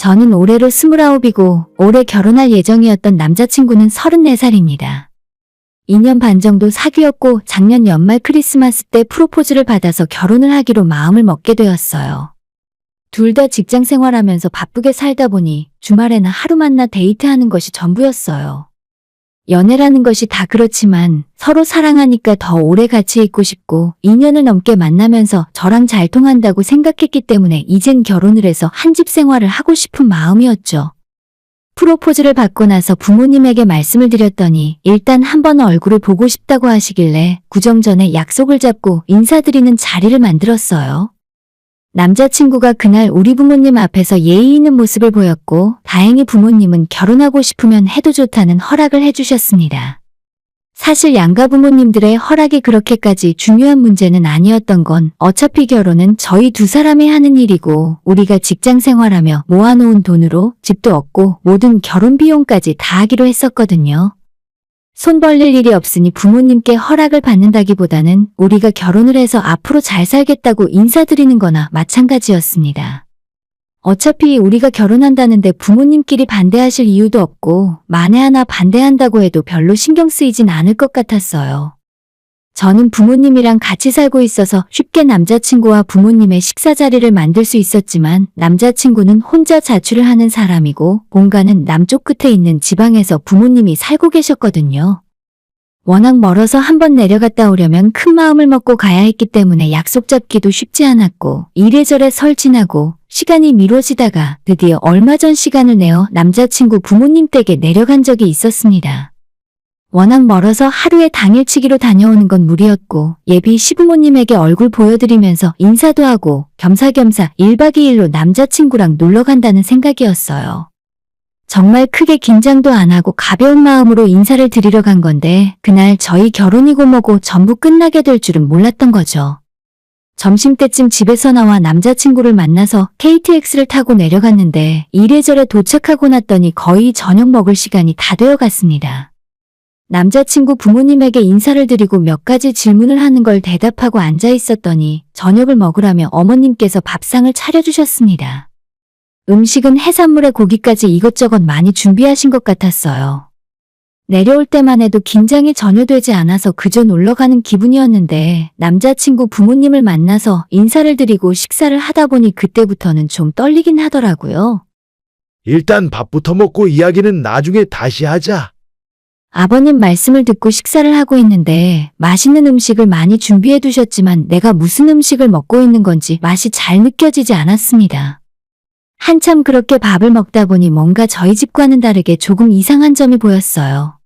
저는 올해로 29이고 올해 결혼할 예정이었던 남자친구는 34살입니다. 2년 반 정도 사귀었고 작년 연말 크리스마스 때 프로포즈를 받아서 결혼을 하기로 마음을 먹게 되었어요. 둘 다 직장 생활하면서 바쁘게 살다 보니 주말에는 하루 만나 데이트하는 것이 전부였어요. 연애라는 것이 다 그렇지만 서로 사랑하니까 더 오래 같이 있고 싶고 2년을 넘게 만나면서 저랑 잘 통한다고 생각했기 때문에 이젠 결혼을 해서 한 집 생활을 하고 싶은 마음이었죠. 프로포즈를 받고 나서 부모님에게 말씀을 드렸더니 일단 한번 얼굴을 보고 싶다고 하시길래 구정 전에 약속을 잡고 인사드리는 자리를 만들었어요. 남자친구가 그날 우리 부모님 앞에서 예의 있는 모습을 보였고 다행히 부모님은 결혼하고 싶으면 해도 좋다는 허락을 해주셨습니다. 사실 양가 부모님들의 허락이 그렇게까지 중요한 문제는 아니었던 건 어차피 결혼은 저희 두 사람이 하는 일이고 우리가 직장 생활하며 모아놓은 돈으로 집도 얻고 모든 결혼 비용까지 다 하기로 했었거든요. 손 벌릴 일이 없으니 부모님께 허락을 받는다기보다는 우리가 결혼을 해서 앞으로 잘 살겠다고 인사드리는 거나 마찬가지였습니다. 어차피 우리가 결혼한다는데 부모님끼리 반대하실 이유도 없고 만에 하나 반대한다고 해도 별로 신경 쓰이진 않을 것 같았어요. 저는 부모님이랑 같이 살고 있어서 쉽게 남자친구와 부모님의 식사 자리를 만들 수 있었지만 남자친구는 혼자 자취를 하는 사람이고 본가는 남쪽 끝에 있는 지방에서 부모님이 살고 계셨거든요. 워낙 멀어서 한번 내려갔다 오려면 큰 마음을 먹고 가야 했기 때문에 약속 잡기도 쉽지 않았고 이래저래 설진하고 시간이 미뤄지다가 드디어 얼마 전 시간을 내어 남자친구 부모님 댁에 내려간 적이 있었습니다. 워낙 멀어서 하루에 당일치기로 다녀오는 건 무리였고 예비 시부모님에게 얼굴 보여드리면서 인사도 하고 겸사겸사 1박 2일로 남자친구랑 놀러 간다는 생각이었어요. 정말 크게 긴장도 안 하고 가벼운 마음으로 인사를 드리러 간 건데 그날 저희 결혼이고 뭐고 전부 끝나게 될 줄은 몰랐던 거죠. 점심때쯤 집에서 나와 남자친구를 만나서 KTX를 타고 내려갔는데 이래저래 도착하고 났더니 거의 저녁 먹을 시간이 다 되어 갔습니다. 남자친구 부모님에게 인사를 드리고 몇 가지 질문을 하는 걸 대답하고 앉아 있었더니 저녁을 먹으라며 어머님께서 밥상을 차려주셨습니다. 음식은 해산물에 고기까지 이것저것 많이 준비하신 것 같았어요. 내려올 때만 해도 긴장이 전혀 되지 않아서 그저 놀러가는 기분이었는데 남자친구 부모님을 만나서 인사를 드리고 식사를 하다 보니 그때부터는 좀 떨리긴 하더라고요. 일단 밥부터 먹고 이야기는 나중에 다시 하자. 아버님 말씀을 듣고 식사를 하고 있는데 맛있는 음식을 많이 준비해 두셨지만 내가 무슨 음식을 먹고 있는 건지 맛이 잘 느껴지지 않았습니다. 한참 그렇게 밥을 먹다 보니 뭔가 저희 집과는 다르게 조금 이상한 점이 보였어요.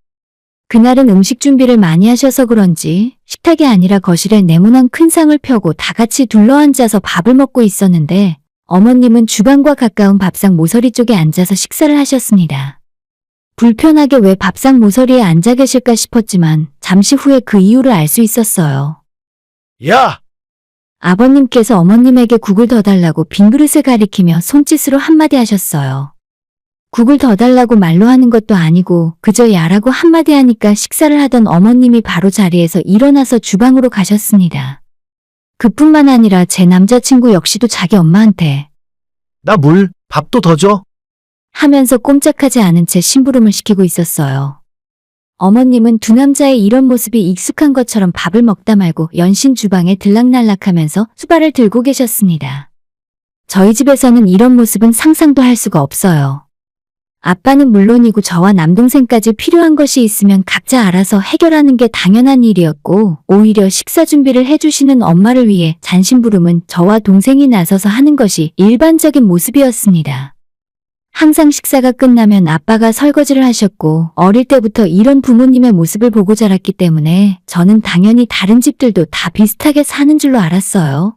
그날은 음식 준비를 많이 하셔서 그런지 식탁이 아니라 거실에 네모난 큰 상을 펴고 다 같이 둘러앉아서 밥을 먹고 있었는데 어머님은 주방과 가까운 밥상 모서리 쪽에 앉아서 식사를 하셨습니다. 불편하게 왜 밥상 모서리에 앉아 계실까 싶었지만 잠시 후에 그 이유를 알 수 있었어요. 야! 아버님께서 어머님에게 국을 더 달라고 빈 그릇을 가리키며 손짓으로 한마디 하셨어요. 국을 더 달라고 말로 하는 것도 아니고 그저 야라고 한마디 하니까 식사를 하던 어머님이 바로 자리에서 일어나서 주방으로 가셨습니다. 그뿐만 아니라 제 남자친구 역시도 자기 엄마한테 나 물, 밥도 더 줘. 하면서 꼼짝하지 않은 채 심부름을 시키고 있었어요. 어머님은 두 남자의 이런 모습이 익숙한 것처럼 밥을 먹다 말고 연신 주방에 들락날락하면서 수발을 들고 계셨습니다. 저희 집에서는 이런 모습은 상상도 할 수가 없어요. 아빠는 물론이고 저와 남동생까지 필요한 것이 있으면 각자 알아서 해결하는 게 당연한 일이었고 오히려 식사 준비를 해주시는 엄마를 위해 잔심부름은 저와 동생이 나서서 하는 것이 일반적인 모습이었습니다. 항상 식사가 끝나면 아빠가 설거지를 하셨고 어릴 때부터 이런 부모님의 모습을 보고 자랐기 때문에 저는 당연히 다른 집들도 다 비슷하게 사는 줄로 알았어요.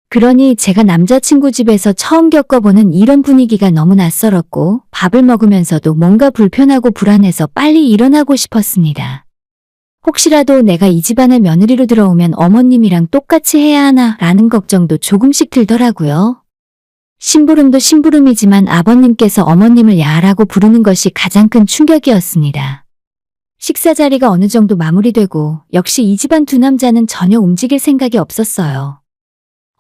그러니 제가 남자친구 집에서 처음 겪어보는 이런 분위기가 너무 낯설었고 밥을 먹으면서도 뭔가 불편하고 불안해서 빨리 일어나고 싶었습니다. 혹시라도 내가 이 집안의 며느리로 들어오면 어머님이랑 똑같이 해야 하나 라는 걱정도 조금씩 들더라고요. 심부름도 심부름이지만 아버님께서 어머님을 야라고 부르는 것이 가장 큰 충격이었습니다. 식사 자리가 어느 정도 마무리되고 역시 이 집안 두 남자는 전혀 움직일 생각이 없었어요.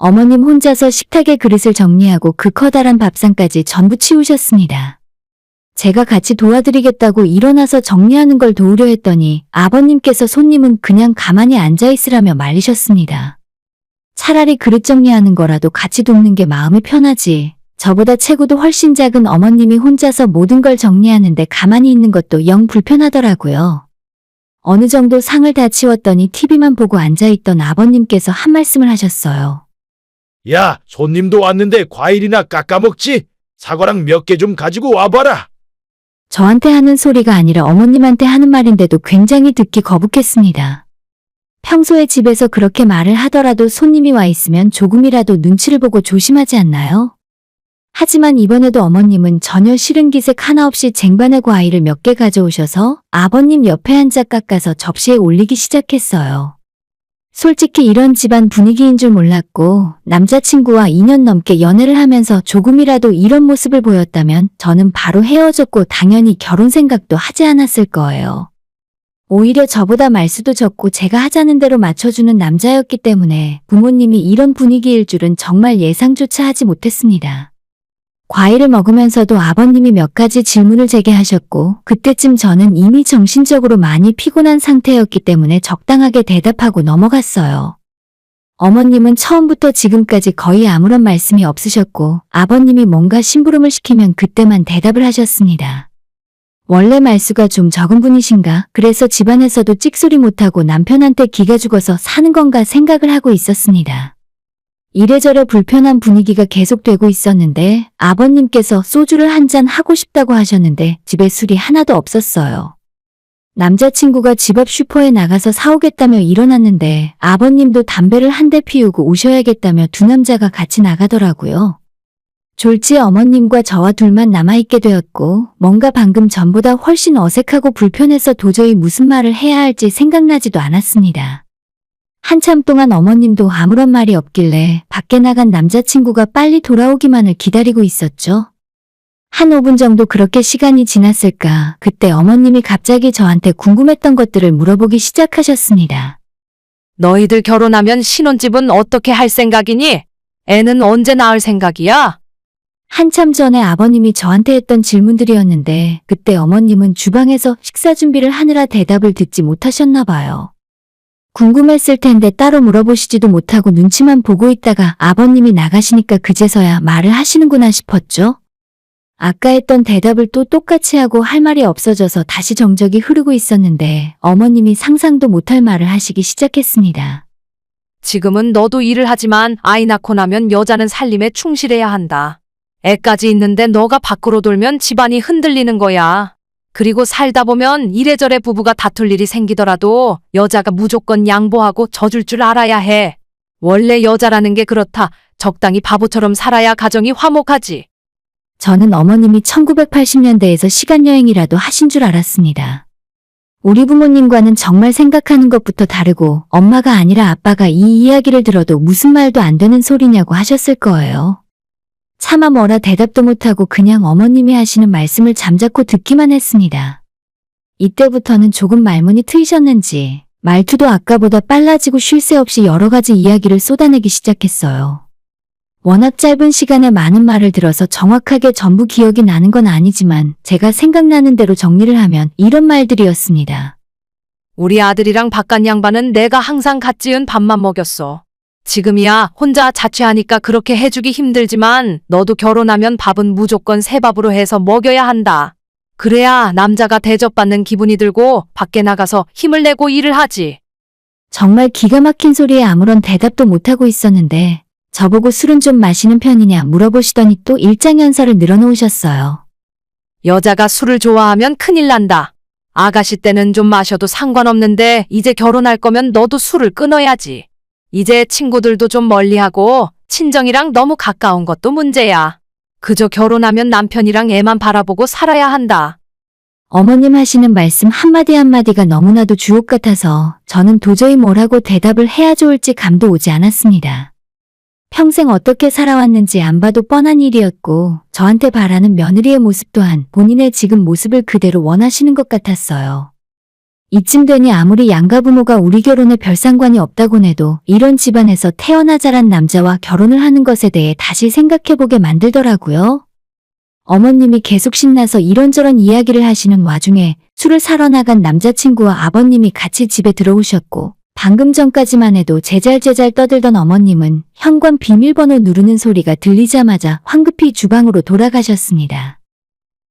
어머님 혼자서 식탁에 그릇을 정리하고 그 커다란 밥상까지 전부 치우셨습니다. 제가 같이 도와드리겠다고 일어나서 정리하는 걸 도우려 했더니 아버님께서 손님은 그냥 가만히 앉아있으라며 말리셨습니다. 차라리 그릇 정리하는 거라도 같이 돕는 게 마음이 편하지. 저보다 체구도 훨씬 작은 어머님이 혼자서 모든 걸 정리하는데 가만히 있는 것도 영 불편하더라고요. 어느 정도 상을 다 치웠더니 TV만 보고 앉아있던 아버님께서 한 말씀을 하셨어요. 야, 손님도 왔는데 과일이나 깎아 먹지? 사과랑 몇 개 좀 가지고 와봐라. 저한테 하는 소리가 아니라 어머님한테 하는 말인데도 굉장히 듣기 거북했습니다. 평소에 집에서 그렇게 말을 하더라도 손님이 와 있으면 조금이라도 눈치를 보고 조심하지 않나요? 하지만 이번에도 어머님은 전혀 싫은 기색 하나 없이 쟁반에 과일을 몇 개 가져오셔서 아버님 옆에 앉아 깎아서 접시에 올리기 시작했어요. 솔직히 이런 집안 분위기인 줄 몰랐고 남자친구와 2년 넘게 연애를 하면서 조금이라도 이런 모습을 보였다면 저는 바로 헤어졌고 당연히 결혼 생각도 하지 않았을 거예요. 오히려 저보다 말수도 적고 제가 하자는 대로 맞춰주는 남자였기 때문에 부모님이 이런 분위기일 줄은 정말 예상조차 하지 못했습니다. 과일을 먹으면서도 아버님이 몇 가지 질문을 제게 하셨고 그때쯤 저는 이미 정신적으로 많이 피곤한 상태였기 때문에 적당하게 대답하고 넘어갔어요. 어머님은 처음부터 지금까지 거의 아무런 말씀이 없으셨고 아버님이 뭔가 심부름을 시키면 그때만 대답을 하셨습니다. 원래 말수가 좀 적은 분이신가? 그래서 집안에서도 찍소리 못하고 남편한테 기가 죽어서 사는 건가 생각을 하고 있었습니다. 이래저래 불편한 분위기가 계속되고 있었는데 아버님께서 소주를 한 잔 하고 싶다고 하셨는데 집에 술이 하나도 없었어요. 남자친구가 집 앞 슈퍼에 나가서 사오겠다며 일어났는데 아버님도 담배를 한 대 피우고 오셔야겠다며 두 남자가 같이 나가더라고요. 졸지에 어머님과 저와 둘만 남아있게 되었고 뭔가 방금 전보다 훨씬 어색하고 불편해서 도저히 무슨 말을 해야 할지 생각나지도 않았습니다. 한참 동안 어머님도 아무런 말이 없길래 밖에 나간 남자친구가 빨리 돌아오기만을 기다리고 있었죠. 한 5분 정도 그렇게 시간이 지났을까 그때 어머님이 갑자기 저한테 궁금했던 것들을 물어보기 시작하셨습니다. 너희들 결혼하면 신혼집은 어떻게 할 생각이니? 애는 언제 낳을 생각이야? 한참 전에 아버님이 저한테 했던 질문들이었는데 그때 어머님은 주방에서 식사 준비를 하느라 대답을 듣지 못하셨나 봐요. 궁금했을 텐데 따로 물어보시지도 못하고 눈치만 보고 있다가 아버님이 나가시니까 그제서야 말을 하시는구나 싶었죠. 아까 했던 대답을 또 똑같이 하고 할 말이 없어져서 다시 정적이 흐르고 있었는데 어머님이 상상도 못할 말을 하시기 시작했습니다. 지금은 너도 일을 하지만 아이 낳고 나면 여자는 살림에 충실해야 한다. 애까지 있는데 너가 밖으로 돌면 집안이 흔들리는 거야. 그리고 살다 보면 이래저래 부부가 다툴 일이 생기더라도 여자가 무조건 양보하고 져줄 줄 알아야 해. 원래 여자라는 게 그렇다. 적당히 바보처럼 살아야 가정이 화목하지. 저는 어머님이 1980년대에서 시간여행이라도 하신 줄 알았습니다. 우리 부모님과는 정말 생각하는 것부터 다르고 엄마가 아니라 아빠가 이 이야기를 들어도 무슨 말도 안 되는 소리냐고 하셨을 거예요. 차마 뭐라 대답도 못하고 그냥 어머님이 하시는 말씀을 잠자코 듣기만 했습니다. 이때부터는 조금 말문이 트이셨는지 말투도 아까보다 빨라지고 쉴 새 없이 여러 가지 이야기를 쏟아내기 시작했어요. 워낙 짧은 시간에 많은 말을 들어서 정확하게 전부 기억이 나는 건 아니지만 제가 생각나는 대로 정리를 하면 이런 말들이었습니다. 우리 아들이랑 바깥 양반은 내가 항상 갓 지은 밥만 먹였어. 지금이야 혼자 자취하니까 그렇게 해주기 힘들지만 너도 결혼하면 밥은 무조건 새 밥으로 해서 먹여야 한다. 그래야 남자가 대접받는 기분이 들고 밖에 나가서 힘을 내고 일을 하지. 정말 기가 막힌 소리에 아무런 대답도 못하고 있었는데 저보고 술은 좀 마시는 편이냐 물어보시더니 또 일장연설을 늘어놓으셨어요. 여자가 술을 좋아하면 큰일 난다. 아가씨 때는 좀 마셔도 상관없는데 이제 결혼할 거면 너도 술을 끊어야지. 이제 친구들도 좀 멀리하고 친정이랑 너무 가까운 것도 문제야. 그저 결혼하면 남편이랑 애만 바라보고 살아야 한다. 어머님 하시는 말씀 한마디 한마디가 너무나도 주옥 같아서 저는 도저히 뭐라고 대답을 해야 좋을지 감도 오지 않았습니다. 평생 어떻게 살아왔는지 안 봐도 뻔한 일이었고 저한테 바라는 며느리의 모습 또한 본인의 지금 모습을 그대로 원하시는 것 같았어요. 이쯤 되니 아무리 양가 부모가 우리 결혼에 별 상관이 없다곤 해도 이런 집안에서 태어나 자란 남자와 결혼을 하는 것에 대해 다시 생각해보게 만들더라고요. 어머님이 계속 신나서 이런저런 이야기를 하시는 와중에 술을 사러 나간 남자친구와 아버님이 같이 집에 들어오셨고, 방금 전까지만 해도 제잘제잘 떠들던 어머님은 현관 비밀번호 누르는 소리가 들리자마자 황급히 주방으로 돌아가셨습니다.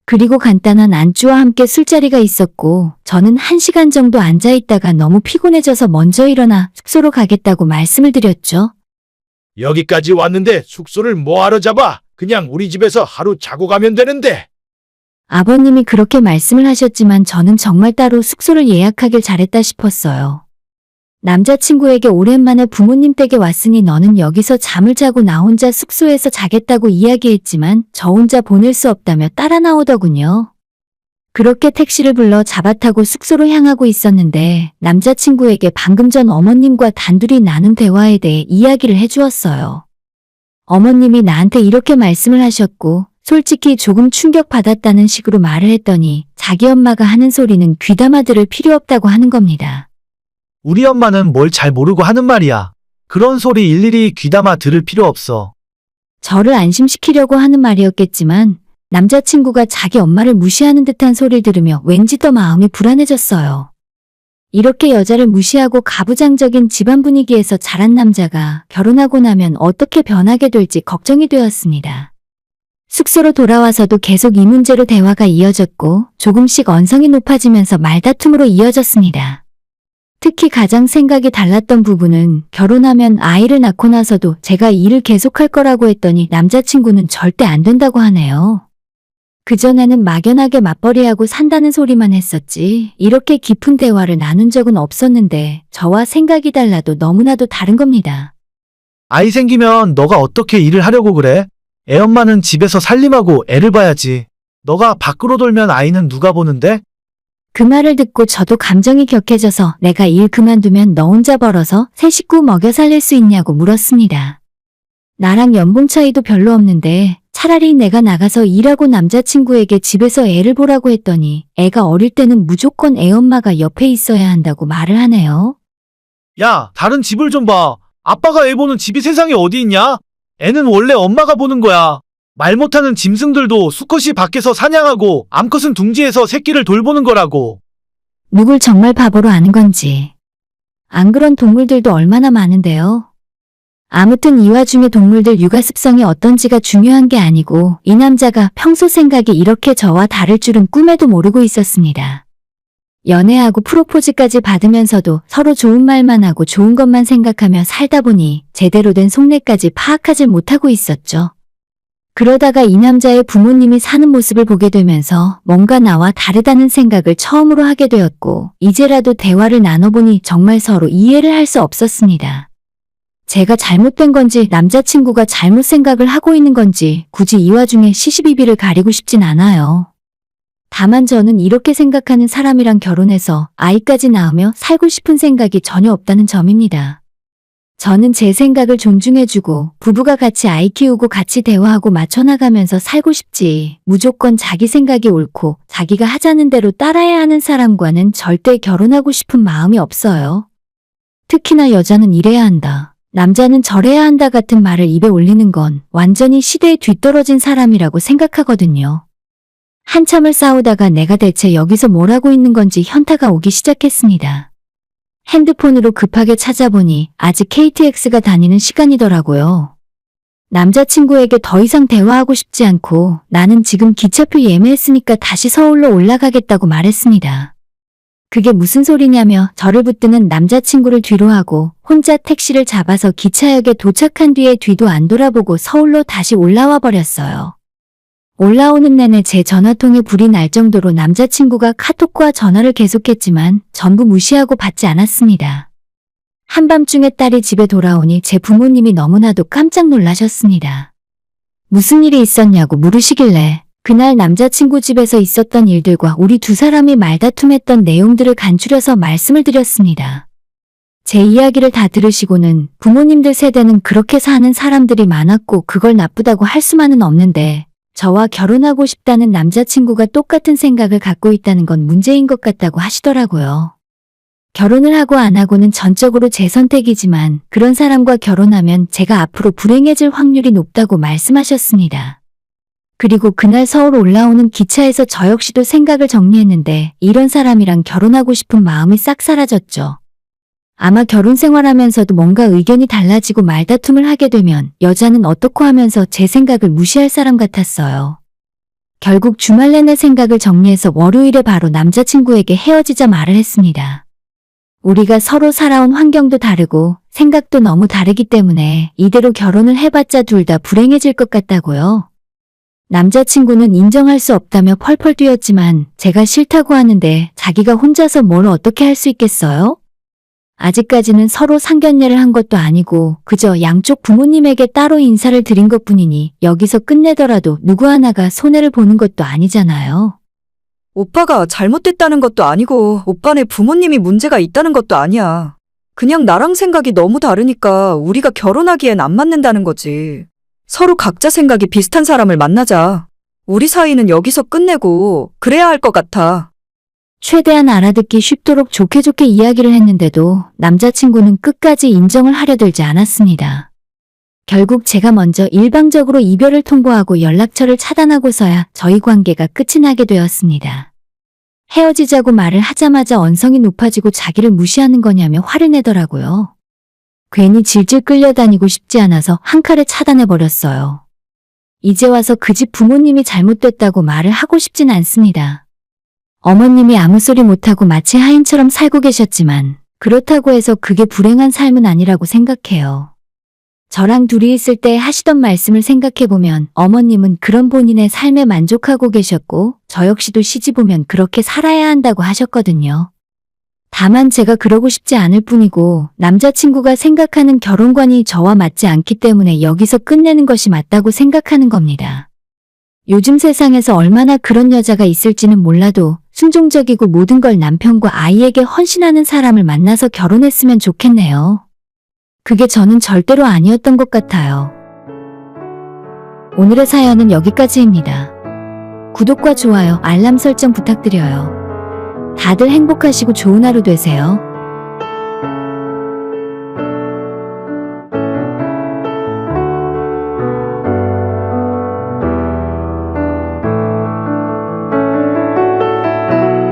그리고 간단한 안주와 함께 술자리가 있었고, 저는 1시간 정도 앉아있다가 너무 피곤해져서 먼저 일어나 숙소로 가겠다고 말씀을 드렸죠. 여기까지 왔는데 숙소를 뭐하러 잡아? 그냥 우리 집에서 하루 자고 가면 되는데. 아버님이 그렇게 말씀을 하셨지만 저는 정말 따로 숙소를 예약하길 잘했다 싶었어요. 남자친구에게 오랜만에 부모님 댁에 왔으니 너는 여기서 잠을 자고 나 혼자 숙소에서 자겠다고 이야기했지만 저 혼자 보낼 수 없다며 따라 나오더군요. 그렇게 택시를 불러 잡아타고 숙소로 향하고 있었는데 남자친구에게 방금 전 어머님과 단둘이 나눈 대화에 대해 이야기를 해주었어요. 어머님이 나한테 이렇게 말씀을 하셨고 솔직히 조금 충격받았다는 식으로 말을 했더니 자기 엄마가 하는 소리는 귀담아 들을 필요 없다고 하는 겁니다. 우리 엄마는 뭘 잘 모르고 하는 말이야. 그런 소리 일일이 귀담아 들을 필요 없어. 저를 안심시키려고 하는 말이었겠지만 남자친구가 자기 엄마를 무시하는 듯한 소리를 들으며 왠지 더 마음이 불안해졌어요. 이렇게 여자를 무시하고 가부장적인 집안 분위기에서 자란 남자가 결혼하고 나면 어떻게 변하게 될지 걱정이 되었습니다. 숙소로 돌아와서도 계속 이 문제로 대화가 이어졌고 조금씩 언성이 높아지면서 말다툼으로 이어졌습니다. 특히 가장 생각이 달랐던 부분은 결혼하면 아이를 낳고 나서도 제가 일을 계속할 거라고 했더니 남자친구는 절대 안 된다고 하네요. 그전에는 막연하게 맞벌이하고 산다는 소리만 했었지 이렇게 깊은 대화를 나눈 적은 없었는데 저와 생각이 달라도 너무나도 다른 겁니다. 아이 생기면 너가 어떻게 일을 하려고 그래? 애 엄마는 집에서 살림하고 애를 봐야지. 너가 밖으로 돌면 아이는 누가 보는데? 그 말을 듣고 저도 감정이 격해져서 내가 일 그만두면 너 혼자 벌어서 새 식구 먹여 살릴 수 있냐고 물었습니다. 나랑 연봉 차이도 별로 없는데 차라리 내가 나가서 일하고 남자친구에게 집에서 애를 보라고 했더니 애가 어릴 때는 무조건 애 엄마가 옆에 있어야 한다고 말을 하네요. 야, 다른 집을 좀 봐. 아빠가 애 보는 집이 세상에 어디 있냐? 애는 원래 엄마가 보는 거야. 말 못하는 짐승들도 수컷이 밖에서 사냥하고 암컷은 둥지에서 새끼를 돌보는 거라고. 누굴 정말 바보로 아는 건지. 안 그런 동물들도 얼마나 많은데요. 아무튼 이 와중에 동물들 육아 습성이 어떤지가 중요한 게 아니고 이 남자가 평소 생각이 이렇게 저와 다를 줄은 꿈에도 모르고 있었습니다. 연애하고 프로포즈까지 받으면서도 서로 좋은 말만 하고 좋은 것만 생각하며 살다 보니 제대로 된 속내까지 파악하지 못하고 있었죠. 그러다가 이 남자의 부모님이 사는 모습을 보게 되면서 뭔가 나와 다르다는 생각을 처음으로 하게 되었고 이제라도 대화를 나눠보니 정말 서로 이해를 할 수 없었습니다. 제가 잘못된 건지 남자친구가 잘못 생각을 하고 있는 건지 굳이 이 와중에 시시비비를 가리고 싶진 않아요. 다만 저는 이렇게 생각하는 사람이랑 결혼해서 아이까지 낳으며 살고 싶은 생각이 전혀 없다는 점입니다. 저는 제 생각을 존중해주고 부부가 같이 아이 키우고 같이 대화하고 맞춰나가면서 살고 싶지 무조건 자기 생각이 옳고 자기가 하자는 대로 따라야 하는 사람과는 절대 결혼하고 싶은 마음이 없어요. 특히나 여자는 이래야 한다. 남자는 저래야 한다 같은 말을 입에 올리는 건 완전히 시대에 뒤떨어진 사람이라고 생각하거든요. 한참을 싸우다가 내가 대체 여기서 뭘 하고 있는 건지 현타가 오기 시작했습니다. 핸드폰으로 급하게 찾아보니 아직 KTX가 다니는 시간이더라고요. 남자친구에게 더 이상 대화하고 싶지 않고 나는 지금 기차표 예매했으니까 다시 서울로 올라가겠다고 말했습니다. 그게 무슨 소리냐며 저를 붙드는 남자친구를 뒤로 하고 혼자 택시를 잡아서 기차역에 도착한 뒤에 뒤도 안 돌아보고 서울로 다시 올라와 버렸어요. 올라오는 내내 제 전화통에 불이 날 정도로 남자친구가 카톡과 전화를 계속했지만 전부 무시하고 받지 않았습니다. 한밤중에 딸이 집에 돌아오니 제 부모님이 너무나도 깜짝 놀라셨습니다. 무슨 일이 있었냐고 물으시길래 그날 남자친구 집에서 있었던 일들과 우리 두 사람이 말다툼했던 내용들을 간추려서 말씀을 드렸습니다. 제 이야기를 다 들으시고는 부모님들 세대는 그렇게 사는 사람들이 많았고 그걸 나쁘다고 할 수만은 없는데 저와 결혼하고 싶다는 남자친구가 똑같은 생각을 갖고 있다는 건 문제인 것 같다고 하시더라고요. 결혼을 하고 안 하고는 전적으로 제 선택이지만 그런 사람과 결혼하면 제가 앞으로 불행해질 확률이 높다고 말씀하셨습니다. 그리고 그날 서울 올라오는 기차에서 저 역시도 생각을 정리했는데 이런 사람이랑 결혼하고 싶은 마음이 싹 사라졌죠. 아마 결혼 생활하면서도 뭔가 의견이 달라지고 말다툼을 하게 되면 여자는 어떻고 하면서 제 생각을 무시할 사람 같았어요. 결국 주말 내내 생각을 정리해서 월요일에 바로 남자친구에게 헤어지자 말을 했습니다. 우리가 서로 살아온 환경도 다르고 생각도 너무 다르기 때문에 이대로 결혼을 해봤자 둘 다 불행해질 것 같다고요. 남자친구는 인정할 수 없다며 펄펄 뛰었지만 제가 싫다고 하는데 자기가 혼자서 뭘 어떻게 할 수 있겠어요? 아직까지는 서로 상견례를 한 것도 아니고 그저 양쪽 부모님에게 따로 인사를 드린 것뿐이니 여기서 끝내더라도 누구 하나가 손해를 보는 것도 아니잖아요. 오빠가 잘못됐다는 것도 아니고 오빠네 부모님이 문제가 있다는 것도 아니야. 그냥 나랑 생각이 너무 다르니까 우리가 결혼하기엔 안 맞는다는 거지. 서로 각자 생각이 비슷한 사람을 만나자. 우리 사이는 여기서 끝내고 그래야 할 것 같아. 최대한 알아듣기 쉽도록 좋게 좋게 이야기를 했는데도 남자친구는 끝까지 인정을 하려 들지 않았습니다. 결국 제가 먼저 일방적으로 이별을 통보하고 연락처를 차단하고서야 저희 관계가 끝이 나게 되었습니다. 헤어지자고 말을 하자마자 언성이 높아지고 자기를 무시하는 거냐며 화를 내더라고요. 괜히 질질 끌려다니고 싶지 않아서 한 칼에 차단해버렸어요. 이제 와서 그 집 부모님이 잘못됐다고 말을 하고 싶진 않습니다. 어머님이 아무 소리 못하고 마치 하인처럼 살고 계셨지만 그렇다고 해서 그게 불행한 삶은 아니라고 생각해요. 저랑 둘이 있을 때 하시던 말씀을 생각해보면 어머님은 그런 본인의 삶에 만족하고 계셨고 저 역시도 시집 오면 그렇게 살아야 한다고 하셨거든요. 다만 제가 그러고 싶지 않을 뿐이고 남자친구가 생각하는 결혼관이 저와 맞지 않기 때문에 여기서 끝내는 것이 맞다고 생각하는 겁니다. 요즘 세상에서 얼마나 그런 여자가 있을지는 몰라도 순종적이고 모든 걸 남편과 아이에게 헌신하는 사람을 만나서 결혼했으면 좋겠네요. 그게 저는 절대로 아니었던 것 같아요. 오늘의 사연은 여기까지입니다. 구독과 좋아요, 알람 설정 부탁드려요. 다들 행복하시고 좋은 하루 되세요.